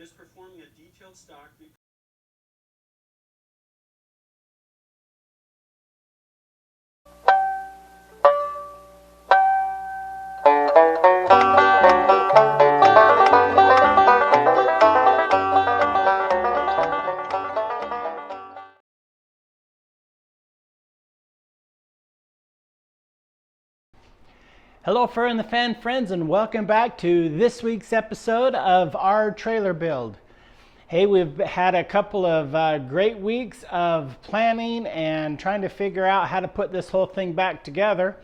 is performing a detailed stock. Hello Fur and the Fan friends, and welcome back to this week's episode of our trailer build. Hey, we've had a couple of great weeks of planning and trying to figure out how to put this whole thing back together.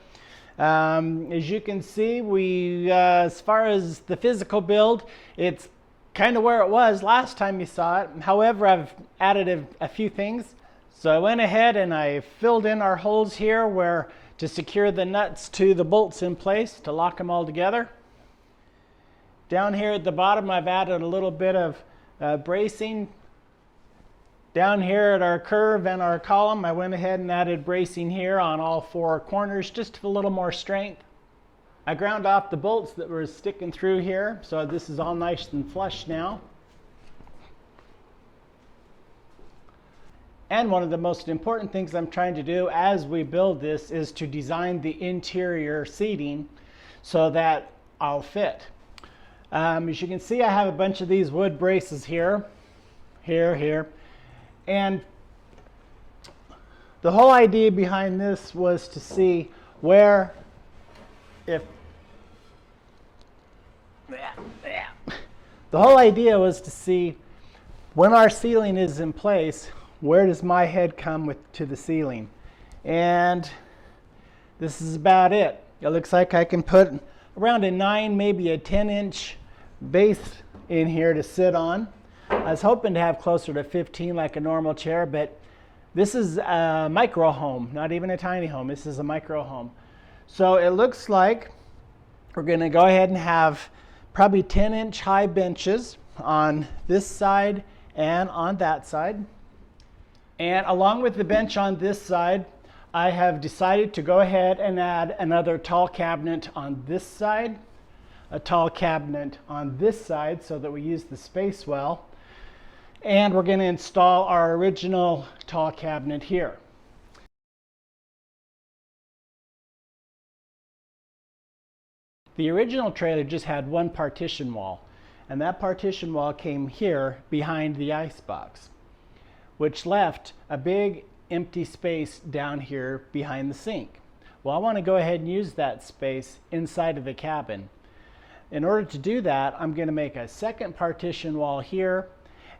As you can see, as far as the physical build, it's kind of where it was last time you saw it. However, I've added a few things. So I went ahead and I filled in our holes here to secure the nuts to the bolts in place to lock them all together. Down here at the bottom, I've added a little bit of bracing. Down here at our curve and our column, I went ahead and added bracing here on all four corners, just a little more strength. I ground off the bolts that were sticking through here, so this is all nice and flush now. And one of the most important things I'm trying to do as we build this is to design the interior seating so that I'll fit. As you can see, I have a bunch of these wood braces here. And the whole idea behind this was to see the whole idea was to see when our ceiling is in place, where does my head come to the ceiling? And this is about it. It looks like I can put around a 9, maybe a 10-inch base in here to sit on. I was hoping to have closer to 15 like a normal chair, but this is a micro home, not even a tiny home. This is a micro home. So it looks like we're going to go ahead and have probably 10-inch high benches on this side and on that side. And along with the bench on this side, I have decided to go ahead and add another tall cabinet on this side, a tall cabinet on this side so that we use the space well. And we're going to install our original tall cabinet here. The original trailer just had one partition wall, and that partition wall came here behind the icebox, which left a big empty space down here behind the sink. Well, I want to go ahead and use that space inside of the cabin. In order to do that, I'm going to make a second partition wall here,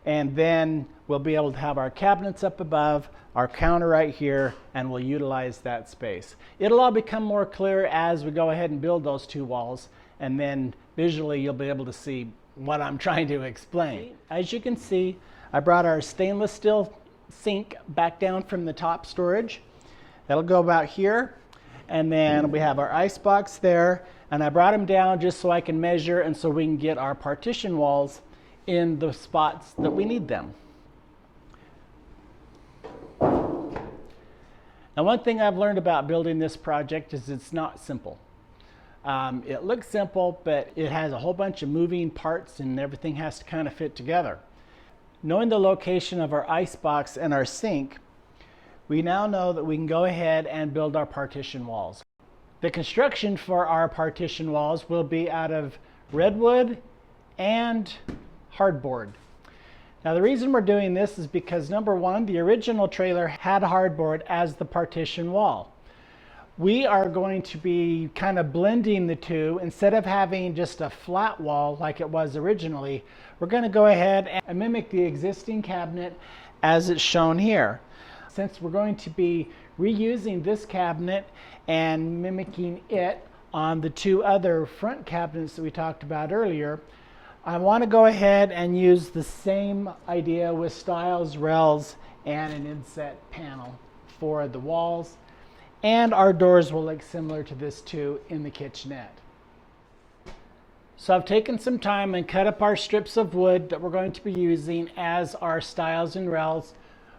and then we'll be able to have our cabinets up above, our counter right here, and we'll utilize that space. It'll all become more clear as we go ahead and build those two walls, and then visually you'll be able to see what I'm trying to explain. As you can see, I brought our stainless steel sink back down from the top storage. That'll go about here. And then we have our ice box there. And I brought them down just so I can measure and so we can get our partition walls in the spots that we need them. Now, one thing I've learned about building this project is it's not simple. It looks simple, but it has a whole bunch of moving parts and everything has to kind of fit together. Knowing the location of our ice box and our sink, we now know that we can go ahead and build our partition walls. The construction for our partition walls will be out of redwood and hardboard. Now the reason we're doing this is because number one, the original trailer had hardboard as the partition wall. We are going to be kind of blending the two. Instead of having just a flat wall like it was originally, we're going to go ahead and mimic the existing cabinet as it's shown here. Since we're going to be reusing this cabinet and mimicking it on the two other front cabinets that we talked about earlier, I want to go ahead and use the same idea with stiles, rails, and an inset panel for the walls. And our doors will look similar to this too in the kitchenette. So I've taken some time and cut up our strips of wood that we're going to be using as our stiles and rails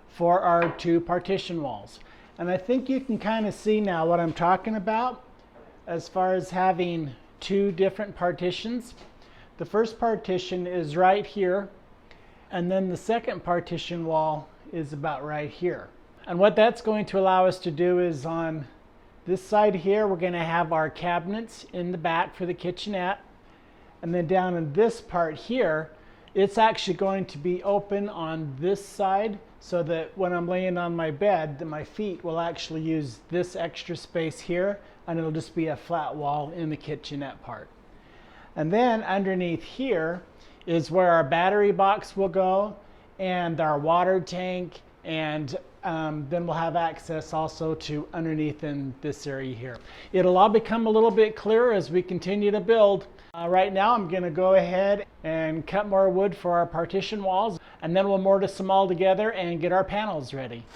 for our two partition walls. And I think you can kind of see now what I'm talking about as far as having two different partitions. The first partition is right here And then the second partition wall is about right here. And what that's going to allow us to do is on this side here, we're going to have our cabinets in the back for the kitchenette. And then down in this part here, it's actually going to be open on this side so that when I'm laying on my bed, that my feet will actually use this extra space here, and it'll just be a flat wall in the kitchenette part. And then underneath here is where our battery box will go and our water tank, and then we'll have access also to underneath in this area here. It'll all become a little bit clearer as we continue to build. Right now I'm going to go ahead and cut more wood for our partition walls, and then we'll mortise them all together and get our panels ready.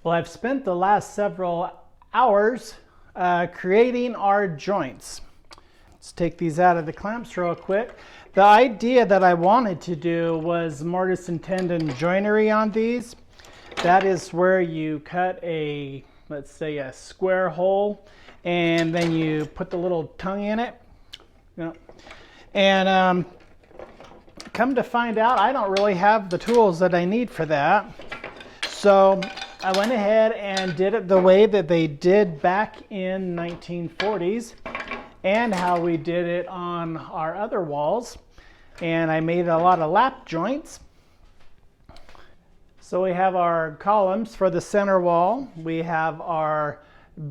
Well, I've spent the last several hours creating our joints. Let's take these out of the clamps real quick. The idea that I wanted to do was mortise and tenon joinery on these. That is where you cut a, let's say, a square hole, and then you put the little tongue in it. And come to find out, I don't really have the tools that I need for that. So I went ahead and did it the way that they did back in 1940s and how we did it on our other walls. And I made a lot of lap joints. So we have our columns for the center wall. We have our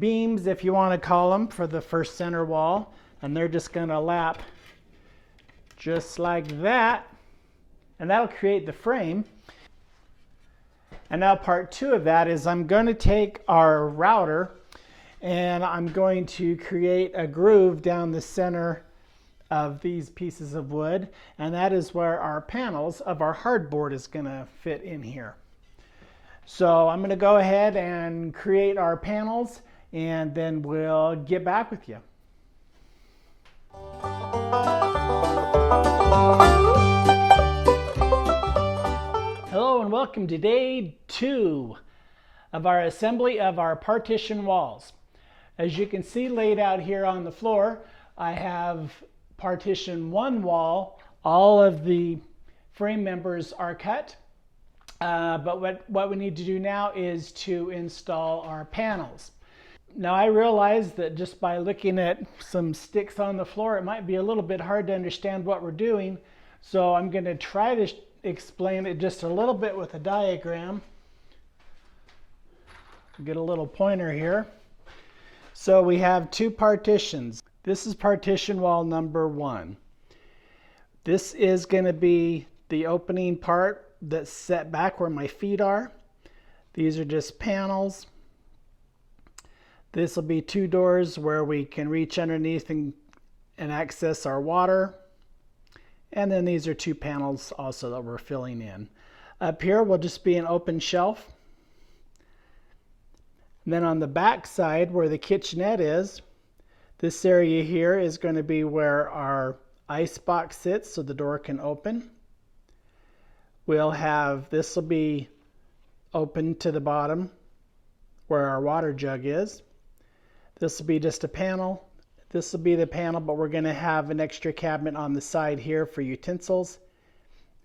beams, if you want to call them, for the first center wall. And they're just going to lap just like that. And that'll create the frame. And now part two of that is I'm going to take our router and I'm going to create a groove down the center of these pieces of wood. And that is where our panels of our hardboard is going to fit in here. So I'm going to go ahead and create our panels, and then we'll get back with you. Hello and welcome to day 2 of our assembly of our partition walls. As you can see laid out here on the floor, I have partition 1 wall. All of the frame members are cut. But what we need to do now is to install our panels. Now I realize that just by looking at some sticks on the floor, it might be a little bit hard to understand what we're doing. So I'm going to try to explain it just a little bit with a diagram. Get a little pointer here. So we have 2 partitions. This is partition wall number 1. This is going to be the opening part that's set back where my feet are. These are just panels. This will be 2 doors where we can reach underneath and access our water. And then these are 2 panels also that we're filling in. Up here will just be an open shelf. And then on the back side where the kitchenette is, this area here is going to be where our ice box sits so the door can open. We'll have, this will be open to the bottom where our water jug is. This will be just a panel. This will be the panel, but we're going to have an extra cabinet on the side here for utensils.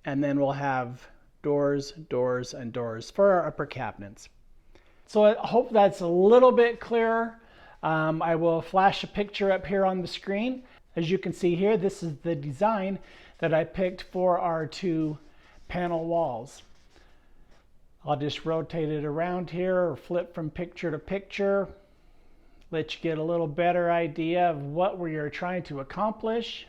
And then we'll have doors, doors, and doors for our upper cabinets. So I hope that's a little bit clearer. I will flash a picture up here on the screen. As you can see here, this is the design that I picked for our 2 panel walls. I'll just rotate it around here or flip from picture to picture, let you get a little better idea of what we are trying to accomplish.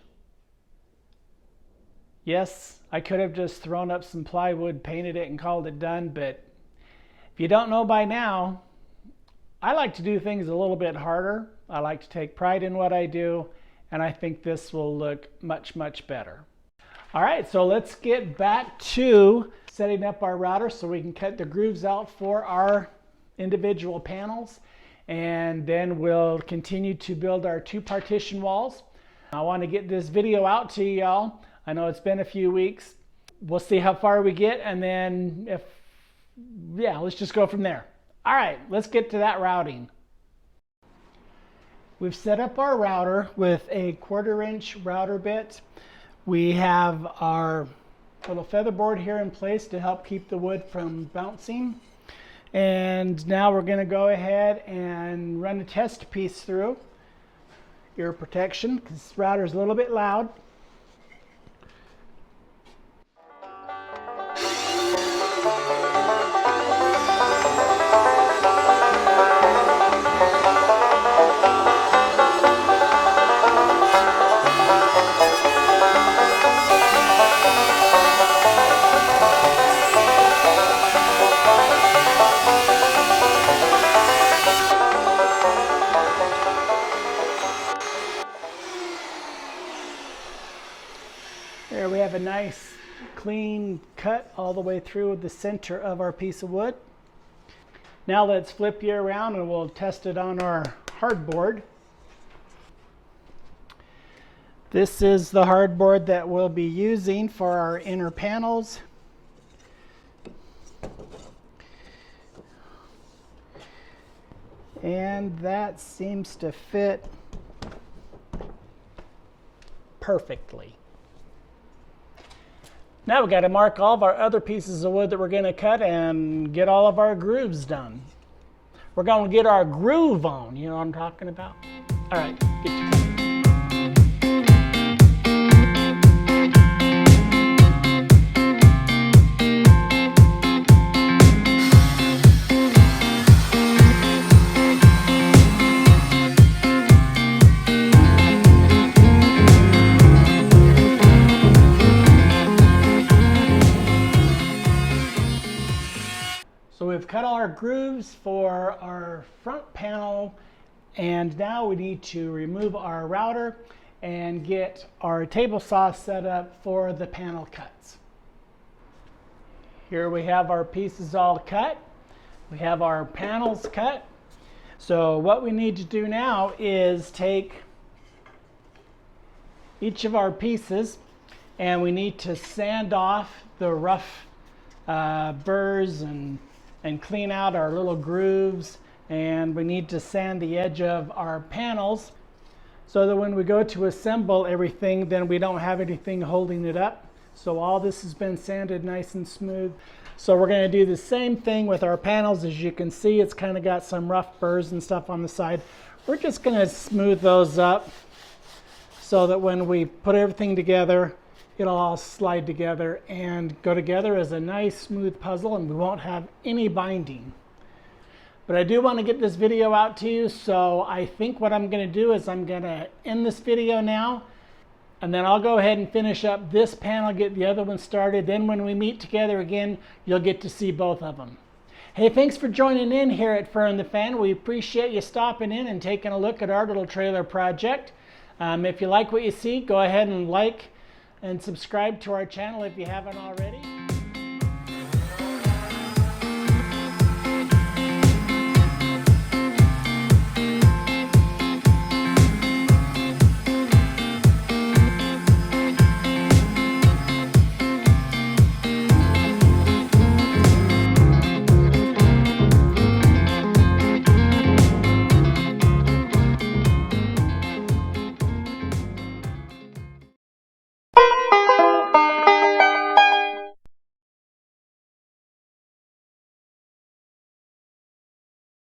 Yes, I could have just thrown up some plywood, painted it, and called it done, but if you don't know by now, I like to do things a little bit harder. I like to take pride in what I do, and I think this will look much, much better. All right, so let's get back to setting up our router so we can cut the grooves out for our individual panels, and then we'll continue to build our 2 partition walls. I want to get this video out to y'all. I know it's been a few weeks. We'll see how far we get, and then let's just go from there. All right, let's get to that routing. We've set up our router with a 1/4-inch router bit. We have our little feather board here in place to help keep the wood from bouncing. And now we're going to go ahead and run a test piece through ear protection because this router is a little bit loud. There we have a nice clean cut all the way through the center of our piece of wood. Now let's flip you around and we'll test it on our hardboard. This is the hardboard that we'll be using for our inner panels. And that seems to fit perfectly. Now we've got to mark all of our other pieces of wood that we're going to cut and get all of our grooves done. We're going to get our groove on, you know what I'm talking about? All right, get you going. So we've cut all our grooves for our front panel, and now we need to remove our router and get our table saw set up for the panel cuts. Here we have our pieces all cut. We have our panels cut. So what we need to do now is take each of our pieces and we need to sand off the rough burrs and clean out our little grooves, and we need to sand the edge of our panels so that when we go to assemble everything, then we don't have anything holding it up. So all this has been sanded nice and smooth. So we're going to do the same thing with our panels. As you can see, it's kind of got some rough burrs and stuff on the side. We're just going to smooth those up so that when we put everything together, it'll all slide together and go together as a nice smooth puzzle, and we won't have any binding. But I do want to get this video out to you, so I think what I'm going to do is I'm going to end this video now, and then I'll go ahead and finish up this panel, get the other one started. Then when we meet together again, you'll get to see both of them. Hey, thanks for joining in here at Fern the Fan. We appreciate you stopping in and taking a look at our little trailer project. If you like what you see, go ahead and like and subscribe to our channel if you haven't already.